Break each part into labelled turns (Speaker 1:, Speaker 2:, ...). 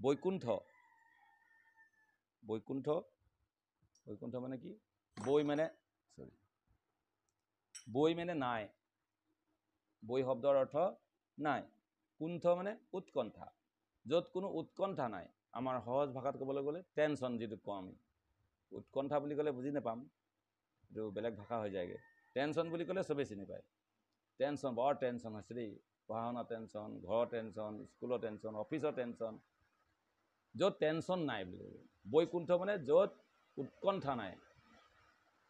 Speaker 1: বৈকুণ্ঠ বৈকুণ্ঠ বৈকুণ্ঠ মানে কি বৈ মানে বৈ মানে নাই বৈ শব্দৰ অৰ্থ নাই কুণ্ঠ মানে উৎকণ্ঠা য'ত কোনো উৎকণ্ঠা নাই আমাৰ সহজ ভাষাত ক'বলৈ গ'লে টেনশ্যন যিটো কওঁ আমি উৎকণ্ঠা বুলি ক'লে বুজি নাপাম এইটো বেলেগ ভাষা হৈ যায়গৈ টেনশ্যন বুলি ক'লে চবেই চিনি পায় টেনশ্যন বৰ টেনশ্যন হৈছে দেই পঢ়া শুনা টেনশ্যন ঘৰৰ টেনশ্যন স্কুলৰ টেনশ্যন অফিচৰ টেনশ্যন য'ত টেনশ্যন নাই বুলি ক'লে বৈকুণ্ঠ মানে য'ত উৎকণ্ঠা নাই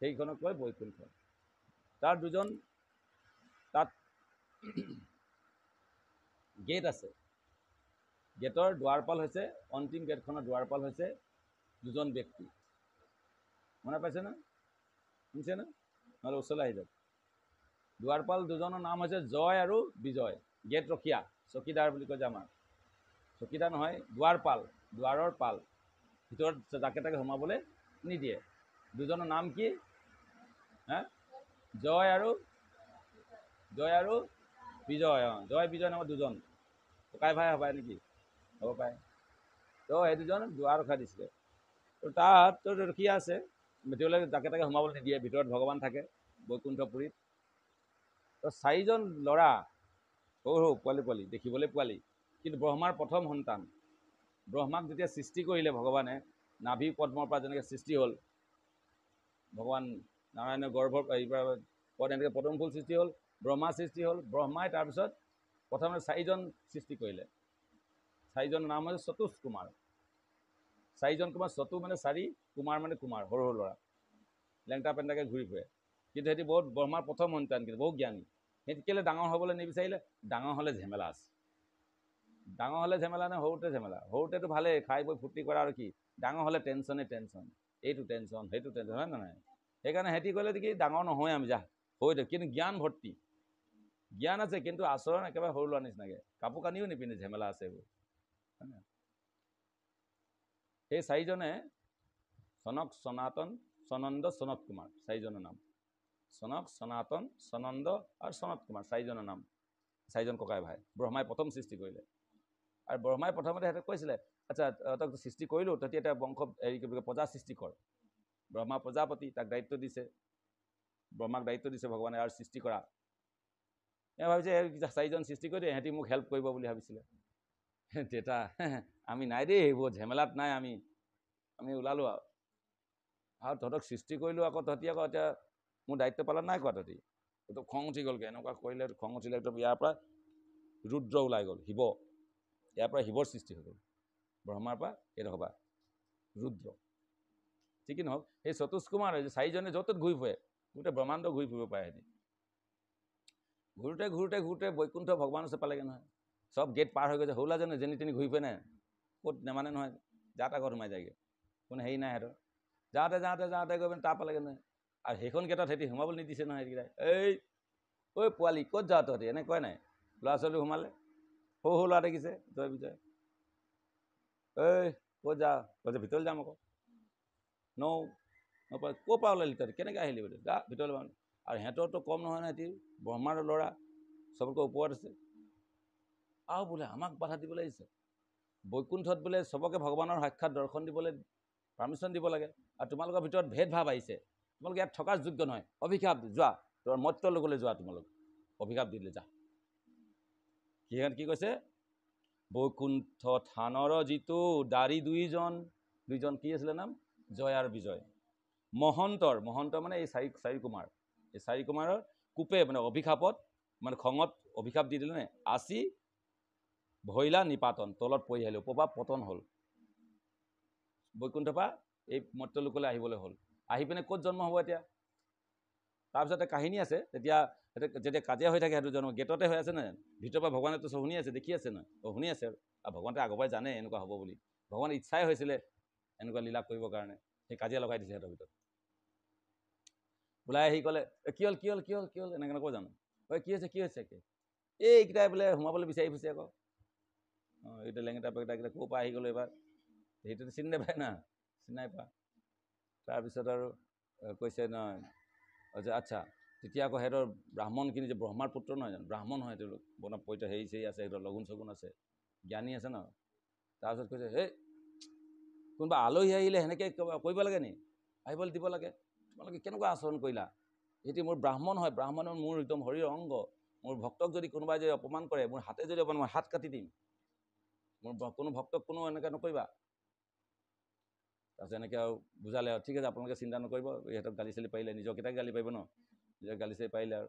Speaker 1: সেইখনক কয় বৈকুণ্ঠ তাৰ দুজন তাত গেট আছে গেটৰ দুৱাৰপাল হৈছে অন্তিম গেটখনৰ দুৱাৰপাল হৈছে দুজন ব্যক্তি মনে পাইছে না শুনিছে না নহ'লে ওচৰলৈ আহি যাওক দুৱাৰপাল দুজনৰ নাম হৈছে জয় আৰু বিজয় গেট ৰখীয়া চকীদাৰ বুলি কয় যে আমাৰ চকীদাৰ নহয় দুৱাৰপাল দুৱাৰৰ পাল ভিতৰত যাকে তাকে সোমাবলৈ নিদিয়ে দুজনৰ নাম কি হা জয় আৰু বিজয় জয় বিজয় নামৰ দুজন ককাই ভাই হ'ব নেকি হ'ব পাৰে তো সেই দুজন দুৱাৰ ৰখা দিছিলে তো তাত ৰখীয়া আছে ভিতৰলৈ যাকে তাকে সোমাবলৈ নিদিয়ে ভিতৰত ভগৱান থাকে বৈকুণ্ঠপুৰীত তো চাৰিজন ল'ৰা সৰু সৰু পোৱালি দেখিবলৈ পোৱালি কিন্তু ব্ৰহ্মাৰ প্ৰথম সন্তান ব্ৰহ্মাক যেতিয়া সৃষ্টি কৰিলে ভগৱানে নাভি পদ্মৰ পৰা যেনেকৈ সৃষ্টি হ'ল ভগৱান নাৰায়ণৰ গৰ্ভৰ পৰা এনেকৈ পদম ফুল সৃষ্টি হ'ল ব্ৰহ্মা সৃষ্টি হ'ল ব্ৰহ্মাই তাৰপিছত প্ৰথমে চাৰিজন সৃষ্টি কৰিলে চাৰিজনৰ নাম হৈছে চতুষ কুমাৰ চাৰিজন কুমাৰ চতু মানে চাৰি কুমাৰ মানে কুমাৰ সৰু সৰু ল'ৰা লেংটা পেণ্টাকৈ ঘূৰি ফুৰে কিন্তু সিহঁতি বহুত ব্ৰহ্মাৰ প্ৰথম সন্তান কিন্তু বহুত জ্ঞানী সিহঁতি কেলৈ ডাঙৰ হ'বলৈ নিবিচাৰিলে ডাঙৰ হ'লে ঝেমেলা আছে ডাঙৰ হ'লে ঝেমেলা নে সৰুতে ঝেমেলা সৰুতেতো ভালেই খাই বৈ ফূৰ্তি কৰা আৰু কি ডাঙৰ হ'লে টেনশ্যনে টেনশ্যন এইটো টেনশ্যন সেইটো টেনশ্যন হয় নে নহয় সেইকাৰণে সিহঁতি ক'লে কি ডাঙৰ নহয় আমি যা হৈ থাক কিন্তু জ্ঞান ভৰ্তি জ্ঞান আছে কিন্তু আচৰণ একেবাৰে সৰু ল'ৰা নিচিনাকৈ কাপোৰ কানিও নিপিন্ধে ঝেমেলা আছে এইবোৰ হয় নাই সেই চাৰিজনে চনক সনাতন সনন্দ সনত কুমাৰ চাৰিজনৰ নাম চনক সনাতন সনন্দ আৰু সনত কুমাৰ চাৰিজনৰ নাম চাৰিজন ককাই ভাই ব্ৰহ্মাই প্ৰথম সৃষ্টি কৰিলে আৰু ব্ৰহ্মাই প্ৰথমতে সিহঁতক কৈছিলে আচ্ছা তক সৃষ্টি কৰিলোঁ তেতিয়া এটা বংশ হেৰি কি বুলি কয় প্ৰজা সৃষ্টি কৰ ব্ৰহ্মা প্ৰজাপতি তাক দায়িত্ব দিছে ব্ৰহ্মাক দায়িত্ব দিছে ভগৱানে আৰু সৃষ্টি কৰা ভাবিছে চাৰিজন সৃষ্টি কৰি দিয়ে সিহঁতি মোক হেল্প কৰিব বুলি ভাবিছিলে তেতিয়া আমি নাই দেই সেইবোৰ ঝেমেলাত নাই আমি ওলালোঁ আৰু তহঁতক সৃষ্টি কৰিলোঁ আকৌ তহঁতি আকৌ এতিয়া মোৰ দায়িত্ব পালন নাই কোৱা তহঁতি তো খং উঠি গ'লগৈ এনেকুৱা কৰিলে খং উঠিলে একদম ইয়াৰ পৰা ৰুদ্ৰ ওলাই গ'ল শিৱ ইয়াৰ পৰা শিৱৰ সৃষ্টি হৈ গ'ল ব্ৰহ্মাৰ পৰা এইটো হ'বা ৰুদ্ৰ ঠিকেই নহওক সেই চতুষ কুমাৰ চাৰিজনে য'ত ত'ত ঘূৰি ফুৰে গোটেই ব্ৰহ্মাণ্ড ঘূৰি ফুৰিব পাৰে সিহঁতি ঘূৰোতে বৈকুণ্ঠ ভগৱানৰ ওচৰত পালেগৈ নহয় চব গেট পাৰ হৈ গৈছে সৰুলা জানো যেনি তেনি ঘূৰি ফুৰে নাই ক'ত নেমানে নহয় যা তা ঘৰত সোমাই যায়গৈ কোনো হেৰি নাই সিহঁতৰ যাওঁতে গৈ পিনে তাৰ পালেগৈ নহয় আৰু সেইখন গেটত সিহঁতি সোমাবলৈ নিদিছে নহয় সেইকেইটাই ঐ পোৱালি ক'ত যাওঁ তহঁতি এনেকৈ কয় নাই ল'ৰা ছোৱালী সোমালে সৰু ল'ৰা দেখিছে জয় বিজয় ক'ত যা কৈছে ভিতৰলৈ যাম আকৌ নপাই ক'ৰ পৰা ওলালি তহঁতি কেনেকৈ আহিলি বোলে যা ভিতৰলৈ যাম আৰু সিহঁতৰতো কম নহয় সিহঁতি ব্ৰহ্মাৰ ল'ৰা চবতকৈ ওপৰত আছে আৰু বোলে আমাক বাধা দিবলৈ আহিছে বৈকুণ্ঠত বোলে চবকে ভগৱানৰ সাক্ষাৎ দৰ্শন দিবলৈ পাৰ্মিশ্যন দিব লাগে আৰু তোমালোকৰ ভিতৰত ভেদভাৱ আহিছে তোমালোকে ইয়াত থকাৰ যোগ্য নহয় অভিশাপ যোৱা তোমাৰ মত্য লোকলৈ যোৱা তোমালোক অভিশাপ দি দিলে যা সিহঁত কি কৈছে বৈকুণ্ঠ থানৰ যিটো দাড়ি দুইজন কি আছিলে নাম জয় আৰু বিজয় মহন্ত মানে এই চাৰি কুমাৰ এই চাৰি কুমাৰৰ কোপে মানে অভিশাপত মানে খঙত অভিশাপ দি দিলে নে আচি ভৈলা নিপাতন তলত পৰি আহিলে ওপৰ পৰা পতন হ'ল বৈকুণ্ঠৰ পৰা এই মৰ্ত্য লোকলৈ আহিবলৈ হ'ল আহি পিনে ক'ত জন্ম হ'ব এতিয়া তাৰপিছতে কাহিনী আছে যেতিয়া কাজিয়া হৈ থাকে সেইটো জন্ম গেটতে হৈ আছে নে ভিতৰৰ পৰা ভগৱানেতো চব শুনি আছে দেখি আছে নহয় শুনি আছে আৰু ভগৱানে আগৰ পৰাই জানে এনেকুৱা হ'ব বুলি ভগৱানৰ ইচ্ছাই হৈছিলে এনেকুৱা লীলা কৰিবৰ কাৰণে সেই কাজিয়া লগাই দিছে সিহঁতৰ ভিতৰত ওলাই আহি ক'লে কি হ'ল এনেকৈ নকওঁ জানো কি হৈছে এইকেইটাই বোলে সোমাবলৈ বিচাৰি ফুৰিছে আকৌ এইটো লেঙেটা পেকেটাকেইটা ক'ৰ পৰা আহি গ'লো এইবাৰ সেইটোতো চিনি নাপায় না চিনি নাই পোৱা তাৰপিছত আৰু কৈছে নহয় আচ্ছা তেতিয়া আকৌ সিহঁতৰ ব্ৰাহ্মণখিনি যে ব্ৰহ্মাৰ পুত্ৰ নহয় জানো ব্ৰাহ্মণ হয় তেওঁলোক বন পৈত হেৰি আছে সিহঁতৰ লগুণ চগুণ আছে জ্ঞানী আছে ন তাৰপিছত কৈছে হে কোনোবা আলহী আহিলে সেনেকৈ কৰিব লাগে নি আহিবলৈ দিব লাগে তোমালোকে কেনেকুৱা আচৰণ কৰিলা এটি মোৰ ব্ৰাহ্মণ হয় ব্ৰাহ্মণৰ মোৰ একদম শৰীৰৰ অংগ মোৰ ভক্তক যদি কোনোবাই যদি অপমান কৰে মোৰ হাতে যদি অপমান মই হাত কাটি দিম মোৰ কোনো ভক্তক কোনো এনেকৈ নকৰিবা তাৰপিছত এনেকৈ আৰু বুজালে আৰু ঠিক আছে আপোনালোকে চিন্তা নকৰিব ইহঁতক গালি চালি পাৰিলে নিজৰকেইটাই গালি পাৰিব ন নিজৰ গালি চালি পাৰিলে আৰু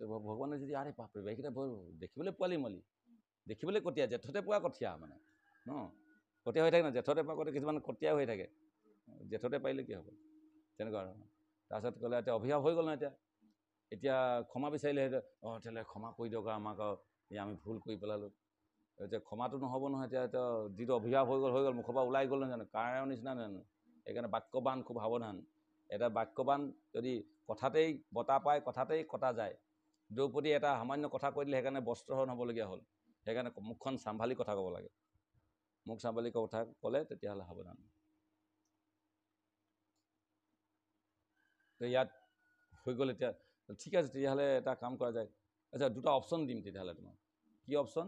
Speaker 1: তো ভগৱানে যদি আৰে বাপৰে এইকেইটা বৰ দেখিবলৈ পোৱালি মলি দেখিবলৈ কটীয়া জেঠতে পোৱা কঠীয়া মানে ন কঠীয়া হৈ থাকে ন জেঠতে পোৱা কঠীয়া কিছুমান কটীয়া হৈ থাকে জেঠতে পাৰিলে কি হ'ব তেনেকুৱা আৰু তাৰপিছত ক'লে এতিয়া অভিশাপ হৈ গ'ল ন এতিয়া ক্ষমা বিচাৰিলে তেতিয়াহ'লে ক্ষমা কৰি দিয়ক আমাক আৰু আমি ভুল কৰি পেলালোঁ এতিয়া ক্ষমাটো নহ'ব নহয় এতিয়া যিটো অভিশাপ হৈ গ'ল মুখৰ পৰা ওলাই গ'ল নহয় জানো কাৰৰ নিচিনা জানো সেইকাৰণে বাক্যবান খুব সাৱধান এটা বাক্যবান যদি কথাতেই বতা পায় কথাতেই কটা যায় দ্ৰৌপদী এটা সামান্য কথা কৈ দিলে সেইকাৰণে বস্ত্ৰহৰণ হ'বলগীয়া হ'ল সেইকাৰণে মুখখন চম্ভালি কথা ক'ব লাগে মুখ চম্ভালি কথা ক'লে তেতিয়াহ'লে সাৱধান তো ইয়াত হৈ গ'ল এতিয়া ঠিক আছে তেতিয়াহ'লে এটা কাম কৰা যায় আচ্ছা দুটা অপশ্যন দিম তেতিয়াহ'লে তোমাক কি অপশ্যন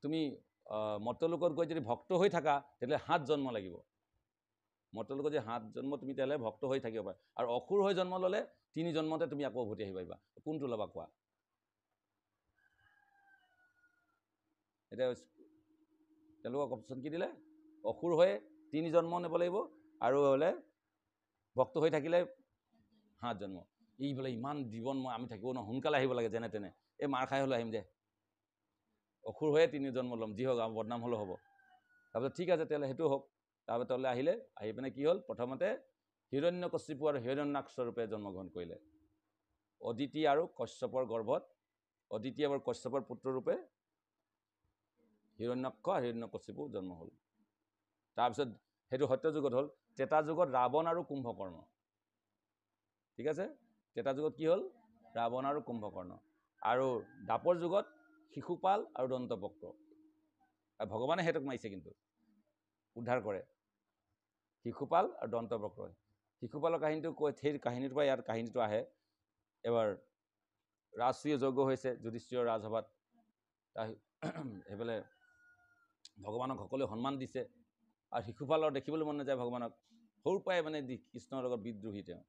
Speaker 1: তুমি মৰ্ত্যলোকত গৈ যদি ভক্ত হৈ থাকা তেতিয়াহ'লে 7 জন্ম লাগিব মৰ্ত্যলোকত যদি 7 জন্ম তুমি তেতিয়াহ'লে ভক্ত হৈ থাকিব পাৰা আৰু অসুৰ হৈ জন্ম ল'লে 3 জন্মতে তুমি আকৌ উভতি আহিব পাৰিবা কোনটো ল'বা কোৱা এতিয়া তেওঁলোকক অপশ্যন কি দিলে অসুৰ হৈ 3 জন্ম নেব লাগিব আৰু হ'লে ভক্ত হৈ থাকিলে 7 জন্ম ই বোলে ইমান জীৱন আমি থাকিব ন সোনকালে আহিব লাগে যেনে তেনে এই মাৰ খাই হ'লেও আহিম দে অসুৰ হৈয়ে 3 জন্ম ল'ম যি হওক আমাৰ বদনাম হ'লেও হ'ব তাৰপিছত ঠিক আছে তেতিয়াহ'লে সেইটো হওক তাৰপিছত তললৈ আহিলে আহি পিনে কি হ'ল প্ৰথমতে হিৰণ্যকশিপু আৰু হিৰণ্যাক্ষ ৰূপে জন্মগ্ৰহণ কৰিলে অদিতি আৰু কশ্যপৰ গৰ্ভত অদিতি আৰু কশ্যপৰ পুত্ৰৰূপে হিৰণ্যাক্ষ আৰু হিৰণ্যকশিপু জন্ম হ'ল তাৰপিছত সেইটো সত্যযুগত হ'ল ত্ৰেতা যুগত ৰাৱণ আৰু কুম্ভকৰ্ণ ঠিক আছে ত্ৰেতা যুগত কি হ'ল ৰাৱণ আৰু কুম্ভকৰ্ণ আৰু দ্বাপৰ যুগত শিশুপাল আৰু দন্তবক্ৰ ভগৱানে সিহঁতক মাৰিছে কিন্তু উদ্ধাৰ কৰে শিশুপাল আৰু দন্তবক্ৰ শিশুপালৰ কাহিনীটো কৈ সেই কাহিনীটোৰ পৰা ইয়াত কাহিনীটো আহে এবাৰ ৰাজসূয় যজ্ঞ হৈছে যুধিষ্ঠিৰৰ ৰাজসভাত সেইফালে ভগৱানক সকলোৱে সন্মান দিছে আৰু শিশুপালৰ দেখিবলৈ মন নাযায় ভগৱানক সৰুৰ পৰাই মানে কৃষ্ণৰ লগত বিদ্ৰোহী তেওঁ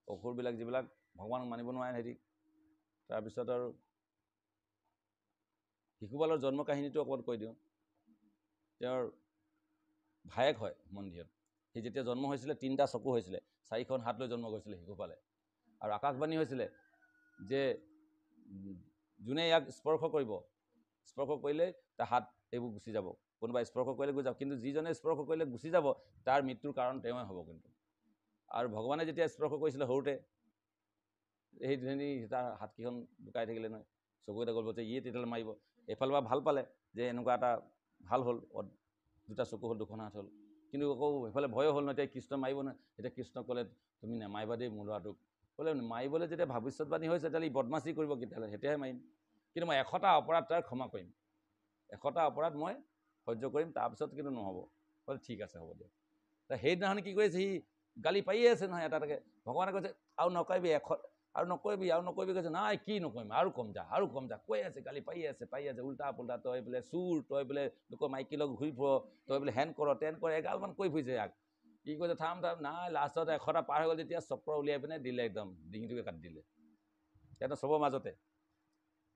Speaker 1: অসুৰবিলাক যিবিলাক ভগৱানক মানিব নোৱাৰে হেৰি তাৰপিছত আৰু শিশুপালৰ জন্ম কাহিনীটো অকণমান কৈ দিওঁ তেওঁৰ ভায়েক হয় মন্দিৰত সি যেতিয়া জন্ম হৈছিলে 3টা চকু হৈছিলে 4খন হাত লৈ জন্ম কৰিছিলে শিশুপালে আৰু আকাশবাণী হৈছিলে যে যোনে ইয়াক স্পৰ্শ কৰিলে তাৰ হাত এইবোৰ গুচি যাব কোনোবা স্পৰ্শ কৰিলে গুচি যাব কিন্তু যিজনে স্পৰ্শ কৰিলে গুচি যাব তাৰ মৃত্যুৰ কাৰণ তেওঁৱে হ'ব কিন্তু আৰু ভগৱানে যেতিয়া স্পৰ্শ কৰিছিলে সৰুতে সেই তাৰ হাতকেইখন লুকাই থাকিলে নহয় চকু এটা গ'ল যে ইয়ে তেতিয়াহ'লে মাৰিব এইফালৰ পৰা ভাল পালে যে এনেকুৱা এটা ভাল হ'ল 2টা চকু হ'ল 2খন হাত হ'ল কিন্তু আকৌ সেইফালে ভয় হ'ল ন এতিয়া কৃষ্ণ মাৰিব নহয় এতিয়া কৃষ্ণ ক'লে তুমি নেমাৰিবা দেই মোৰ ল'ৰাটোক ক'লে মাৰিবলৈ যেতিয়া ভৱিষ্যতবাণী হৈছে তেতিয়াহ'লে ই বদমাচি কৰিব তেতিয়াহ'লে তেতিয়াহে মাৰিম কিন্তু মই 100টা অপৰাধ তাৰ ক্ষমা কৰিম 100টা অপৰাধ মই সহ্য কৰিম তাৰপিছত কিন্তু নহ'ব ক'লে ঠিক আছে হ'ব দিয়ক সেইদিনাখন কি কৰিছে সি গালি পাৰিয়ে আছে নহয় এটাকে ভগৱানে কৈছে আৰু নকৰিবি আৰু নকৰিবি কৈছে নাই কি নকৰিম আৰু কম যা কৈ আছে গালি পাৰি আছে উল্টা পুল্টা তই বোলে চুৰ তই বোলে লোকৰ মাইকী লগ ঘূৰি ফুৰ তই বোলে হেন কৰ তেন কৰ এগালমান কৈ ফুৰিছে ইয়াক কি কৈছে থাম নাই লাষ্টত 100টা পাৰ হৈ গ'ল যেতিয়া চক্ৰ উলিয়াই পিনে দিলে একদম ডিঙিটোকে কাটি দিলে সিহঁতৰ চবৰ মাজতে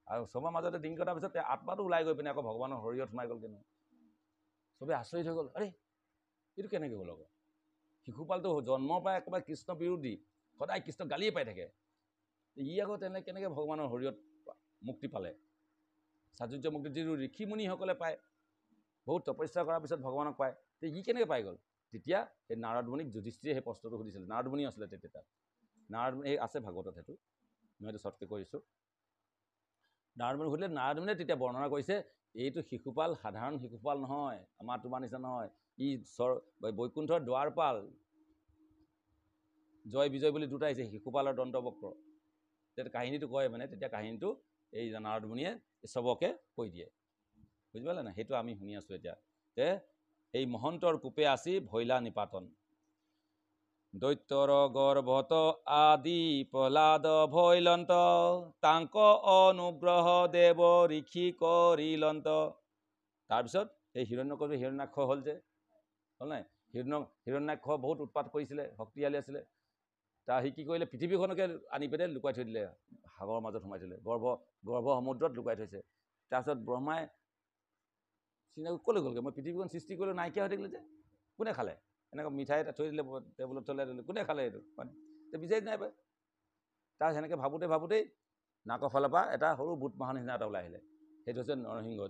Speaker 1: আৰু চবৰ মাজতে ডিঙি কটাৰ পিছত আত্মাটো ওলাই গৈ পিনে আকৌ ভগৱানৰ শৰীৰত সোমাই গ'ল কিন্তু চবেই আচৰিত হৈ গ'ল আৰে এইটো কেনেকৈ হ'ল আকৌ শিশুপালটো জন্মৰ পৰা একেবাৰে কৃষ্ণ বিৰোধী সদায় কৃষ্ণ গালিয়ে পাই থাকে ই আকৌ তেনেকৈ কেনেকৈ ভগৱানৰ শৰীৰত মুক্তি পালে চাতুৰ্য মুক্তি যিটো ঋষিমুনিসকলে পায় বহুত তপস্যা কৰাৰ পিছত ভগৱানক পায় ই কেনেকৈ পাই গ'ল তেতিয়া সেই নাৰদমুনিক যুধিষ্ঠিৰে সেই প্ৰশ্নটো সুধিছিলে নাৰদমুনি আছিলে তেতিয়া তাত নাৰদমুনি আছে ভাগৱতত সেইটো মই এইটো শ্বৰ্টকৈ কৰিছোঁ নাৰদমুনি সুধিলে নাৰদমুনিয়ে তেতিয়া বৰ্ণনা কৰিছে এইটো শিশুপাল সাধাৰণ শিশুপাল নহয় আমাৰ তোমাৰ নিচিনা নহয় ই বৈকুণ্ঠৰ দুৱাৰপাল জয় বিজয় বুলি 2টা আহিছে শিশুপাল আৰু দন্তবক্ৰ তেতিয়া কাহিনীটো কয় মানে তেতিয়া কাহিনীটো এই নাৰদমুনিয়ে চবকে কৈ দিয়ে বুজি পালে না সেইটো আমি শুনি আছোঁ এতিয়া যে এই মহন্তৰ কোপে আসি ভৈলা নিপাতন দৈত্যৰ গৰ্ভত আদি প্ৰহ্লাদ ভৈলন্ত তাংক অনুগ্ৰহ দেৱ ঋষি কৰিলন্ত তাৰপিছত এই হিৰণ্যাক্ষ হ'ল যে হ'ল নাই হিৰণ্যাক্ষ বহুত উৎপাত কৰিছিলে শক্তিশালী আছিলে সি কি কৰিলে পৃথিৱীখনকে আনি পেলাই লুকুৱাই থৈ দিলে সাগৰৰ মাজত সোমাই থ'লে গৰ্ভ সমুদ্ৰত লুকুৱাই থৈছে তাৰপিছত ব্ৰহ্মাই চিন্তা ক'লৈ গ'লগৈ মই পৃথিৱীখন সৃষ্টি কৰিলোঁ নাইকিয়া হৈ থাকিলে যে কোনে খালে এনেকৈ মিঠাই এটা থৈ দিলে টেবুলত থ'লে কোনে খালে এইটো বিচাৰি নাই পায় তাৰ সেনেকৈ ভাবোঁতেই নাকৰ ফালৰ পৰা এটা সৰু বুট মাহৰ নিচিনা এটা ওলাই আহিলে সেইটো হৈছে নৰসিংহ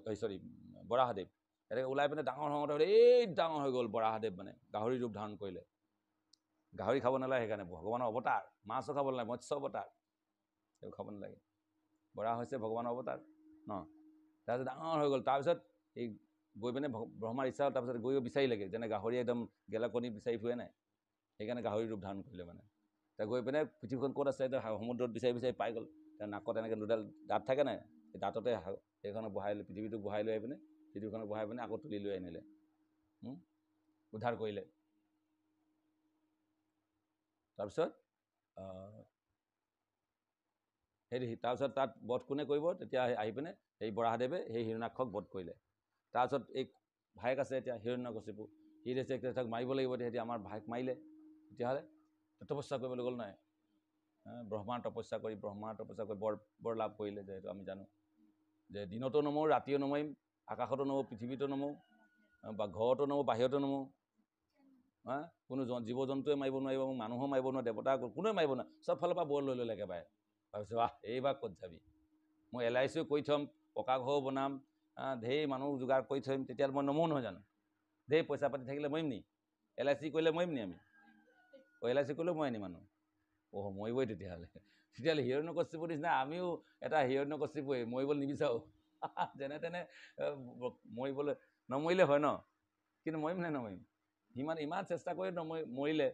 Speaker 1: বৰাহদেৱ এনেকৈ ওলাই পিনে ডাঙৰ এই ডাঙৰ হৈ গ'ল বৰাহদেৱ মানে গাহৰি ৰূপ ধাৰণ কৰিলে গাহৰি খাব নালাগে সেইকাৰণে ভগৱানৰ অৱতাৰ মাছো খাব নালাগে মৎস্য অৱতাৰ সেইবোৰ খাব নালাগে বৰাহ হৈছে ভগৱানৰ অৱতাৰ ন তাৰপিছত ডাঙৰ হৈ গ'ল তাৰপিছত এই গৈ পিনে ব্ৰহ্মাৰ ইচ্ছা হ'ল তাৰপিছত গৈও বিচাৰি লাগে যেনে গাহৰি একদম গেলা কণী বিচাৰি ফুৰে নাই সেইকাৰণে গাহৰি ৰূপ ধাৰণ কৰিলে মানে গৈ পিনে পৃথিৱীখন ক'ত আছে সমুদ্ৰত বিচাৰি পাই গ'ল তাৰ নাকত এনেকৈ দুডাল দাঁত থাকে নাই সেই দাঁততে সেইখনক বহাই লৈ পৃথিৱীটোক বহাই লৈ আহি পিনে পৃথিৱীখনক বহাই পিনে আকৌ তুলি লৈ আনিলে উদ্ধাৰ কৰিলে তাৰপিছত তাৰপিছত তাত বধ কোনে কৰিব তেতিয়া আহি পিনে সেই বৰাহদেৱে সেই হিৰণ্যাক্ষক বধ কৰিলে তাৰপিছত এই ভায়েক আছে এতিয়া হিৰণ্যকশিপু সি দেখিছে তাক মাৰিব লাগিব তেতিয়া আমাৰ ভায়েক মাৰিলে তেতিয়াহ'লে তপস্যা কৰিবলৈ গ'ল নাই ব্ৰহ্মাৰ তপস্যা কৰি বৰ লাভ কৰিলে যিহেতু আমি জানো যে দিনতো নমৰো ৰাতিও নমৰিম আকাশতো নমৰো পৃথিৱীতো নমৰো বা ঘৰতো নমৰো বাহিৰতো নমৰো কোনো জীৱ জন্তুৱে মাৰিব নোৱাৰিব মোক মানুহো মাৰিব নোৱাৰে দেৱতা কোনোৱে মাৰিব নোৱাৰে চব ফালৰ পৰা বৰ লৈ ল'লে একেবাৰে ভাবিছোঁ এইবাৰ ক'ত যাবি মই LIC কৰি থ'ম পকা ঘৰো বনাম ঢেৰ মানুহ যোগাৰ কৰি থ'ম তেতিয়া মই নমৰো নহয় জানো ঢেৰ পইচা পাতি থাকিলে মৰিম নি LIC কৰিলে মৰিম নি আমি LIC কৰিলেও মই আনি মানুহ মৰিবই তেতিয়াহ'লে হিৰণ্যকশিপুৰ নিচিনা আমিও এটা হিৰণ্যকশিপুৱে মৰিবলৈ নিবিচাৰোঁ যেনে তেনে মৰিবলৈ নমৰিলে হয় ন কিন্তু মৰিম নে নমৰিম ইমান চেষ্টা কৰি মৰিলে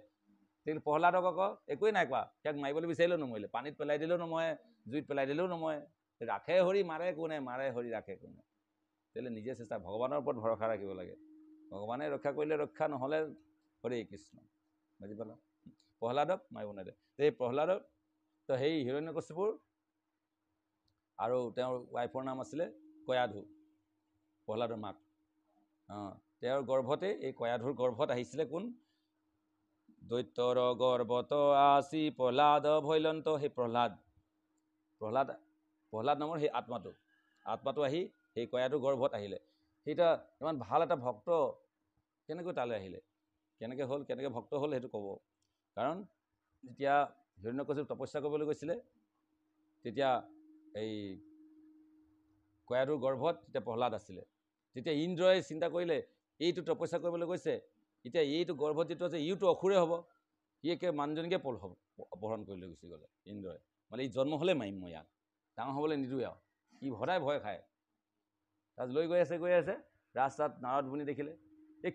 Speaker 1: কিন্তু প্ৰহ্লাদক আকৌ একোৱেই নাই কোৱা ইয়াক মাৰিবলৈ বিচাৰিলেও নমৰিলে পানীত পেলাই দিলেও নমৰে জুইত পেলাই দিলেও নমৰে ৰাখে হৰি মাৰে কোনে মাৰে হৰি ৰাখে কোনে তেতিয়াহ'লে নিজে চেষ্টা ভগৱানৰ ওপৰত ভৰসা ৰাখিব লাগে ভগৱানে ৰক্ষা কৰিলে ৰক্ষা নহ'লে হৰে কৃষ্ণ বুজি পালা প্ৰহ্লাদক মাৰিব নোৱাৰে এই প্ৰহ্লাদক তো সেই হিৰণ্যকশিপুৰ আৰু তেওঁৰ ৱাইফৰ নাম আছিলে কয়াধু প্ৰহ্লাদৰ মাক তেওঁৰ গৰ্ভতে এই কয়াধুৰ গৰ্ভত আহিছিলে কোন দৈত্যৰ গৰ্ভত আছি প্ৰহ্লাদ ভৈলন্ত সেই প্ৰহ্লাদ নামৰ সেই আত্মাটো আহি সেই কয়াধুৰ গৰ্ভত আহিলে সেইটা ইমান ভাল এটা ভক্ত কেনেকৈ তালৈ আহিলে কেনেকৈ হ'ল কেনেকৈ ভক্ত হ'ল সেইটো ক'ব কাৰণ যেতিয়া হিৰণ্যকশিপুৰ তপস্যা কৰিবলৈ গৈছিলে তেতিয়া এই কয়াধুৰ গৰ্ভত তেতিয়া প্ৰহ্লাদ আছিলে তেতিয়া ইন্দ্ৰই চিন্তা কৰিলে এইটো তপস্যা কৰিবলৈ গৈছে এতিয়া এইটো গৰ্ভত যিটো আছে ইওতো অসুৰে হ'ব সি একে মানুহজনীকে অপহৰণ কৰি লৈ গুচি গ'লে ইন্দ্ৰই মানে এই জন্ম হ'লে মাৰিম মই ইয়াক ডাঙৰ হ'বলৈ নিদিওঁ আৰু ই সদায় ভয় খায় তাত লৈ গৈ আছে ৰাস্তাত নাৰদ মুনি দেখিলে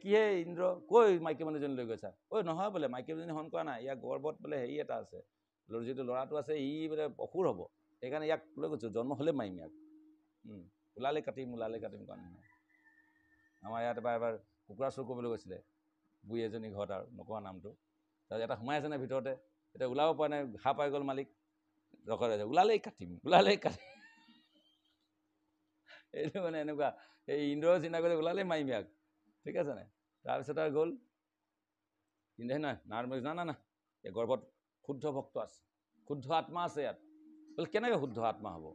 Speaker 1: কিহে ইন্দ্ৰ কৈ মাইকী মানুহজনী লৈ গৈছা নহয় বোলে মাইকী মানুহজনী হৰণ কৰা নাই ইয়াক গৰ্ভত বোলে হেৰি এটা আছে যিটো ল'ৰাটো আছে ই বোলে অসুৰ হ'ব সেইকাৰণে ইয়াক লৈ গৈছোঁ জন্ম হ'লে মাৰিম ইয়াক ওলালে কাটিম কোৱা নহয় আমাৰ ইয়াত এবাৰ কুকুৰা চুৰ কৰিবলৈ গৈছিলে বুঢ়ী এজনী ঘৰত আৰু নকোৱা নামটো তাৰপিছত এটা সোমাই আছে নাই ভিতৰতে এতিয়া ওলাব পৰা নাই ঘাঁহ পাই গ'ল মালিক ৰখাই ওলালেই কাটিম এইটো মানে এনেকুৱা এই ইন্দ্ৰৰ চিন্তা কৰি ওলালেই মাৰিম ইয়াক ঠিক আছে নাই তাৰপিছত আৰু গ'ল ইন্দ্ৰই নাই না এই গৰ্ভত শুদ্ধ ভক্ত আছে শুদ্ধ আত্মা আছে ইয়াত বোলে কেনেকৈ শুদ্ধ আত্মা হ'ব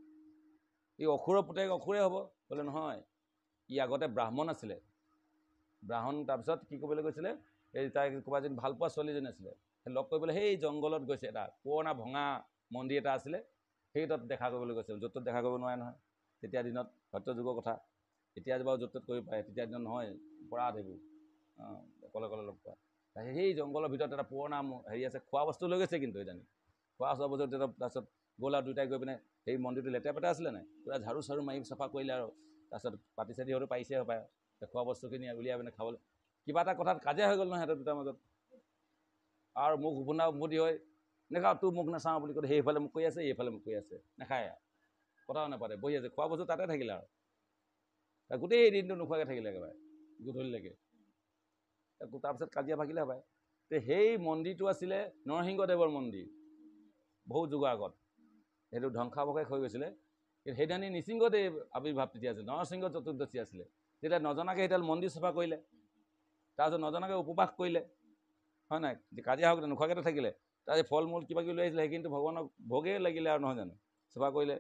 Speaker 1: ই অসুৰৰ পুতেক অসুৰে হ'ব বোলে নহয় ই আগতে ব্ৰাহ্মণ আছিলে তাৰপিছত কি কৰিবলৈ গৈছিলে এই তাই ক'ৰবাত এজনী ভালপোৱা ছোৱালীজনী আছিলে সেই লগ কৰিবলৈ সেই জংঘলত গৈছে এটা পুৰণা ভঙা মন্দিৰ এটা আছিলে সেই তাত দেখা কৰিবলৈ গৈছিল য'ত ত'ত দেখা কৰিব নোৱাৰে নহয় তেতিয়া দিনত সত্য যুগৰ কথা এতিয়া বাৰু য'ত ত'ত কৰিব পাৰে তেতিয়া দিনত নহয় অপৰাধ সেইবোৰ অকলে লগ পোৱা সেই জংঘলৰ ভিতৰত এটা পুৰণা হেৰি আছে খোৱা বস্তু লৈ গৈছে কিন্তু জানি খোৱা বস্তু তাৰপিছত গ'ল আৰু দুয়োটাই গৈ পিনে সেই মন্দিৰটো লেতেৰা পেতেৰা আছিলে নাই পুৰা ঝাৰু চাৰু মাৰি চাফা কৰিলে আৰু তাৰপিছত পাতি চাতি হয়তো পাৰিছে হপায় খোৱা বস্তুখিনি উলিয়াই পিনে খাবলৈ কিবা এটা কথাত কাজিয়া হৈ গ'ল নহয় সিহঁতৰ দুটাৰ মাজত আৰু মোক উভতি হয় নেখাওঁ তোৰ মোক নাচাওঁ বুলি কৈ সেইফালে মোক কৈ আছে এইফালে মোক কৈ আছে নাখায় কথাও নাপাতে বহি আছে খোৱা বস্তু তাতে থাকিলে আৰু গোটেই দিনটো নোখোৱাকৈ থাকিলে একেবাৰে গধূলিলৈকে তাৰপিছত কাজিয়া ভাগিলে হপায় সেই মন্দিৰটো আছিলে নৰসিংহদেৱৰ মন্দিৰ বহু যুগৰ আগত সেইটো ধ্বংসাৱশেষ হৈ গৈছিলে কিন্তু সেইদিনাখনি নৃসিংহদেৱ আৱিৰ্ভাৱ তেতিয়া আছিলে নৰসিংহ চতুৰ্দশী আছিলে তেতিয়া নজনাকৈ সেইডাল মন্দিৰ চাফা কৰিলে, তাৰপিছত নজনাকৈ উপবাস কৰিলে, হয় নাই, কাজিয়া হওক নোখোৱাকৈ থাকিলে, তাৰপিছত ফল মূল কিবা কিবি লৈ আহিছিলে, সেইখিনিতো ভগৱানক ভোগেই লাগিলে আৰু নহয় জানো, চাফা কৰিলে।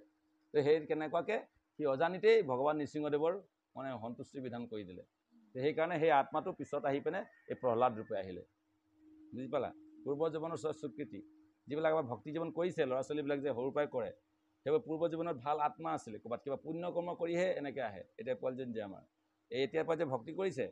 Speaker 1: তো সেই কেনেকুৱাকৈ সি অজানিতেই ভগৱান নৃসিংহদেৱৰ মানে সন্তুষ্টি বিধান কৰি দিলে। সেইকাৰণে সেই আত্মাটো পিছত আহি পিনে এই প্ৰহ্লাদ ৰূপে আহিলে, বুজি পালা। পূৰ্ব জীৱনৰ স্বীকৃতি, যিবিলাক আমাৰ ভক্তি জীৱন কৰিছে ল'ৰা ছোৱালীবিলাক যে সৰুৰ পৰাই কৰে, সেইবোৰ পূৰ্ব জীৱনত ভাল আত্মা আছিলে, ক'ৰবাত কিবা পুণ্য কৰ্ম কৰিহে এনেকৈ আহে। এতিয়া পোৱালিজনী যে আমাৰ এই এতিয়াৰ পৰা যে ভক্তি কৰিছে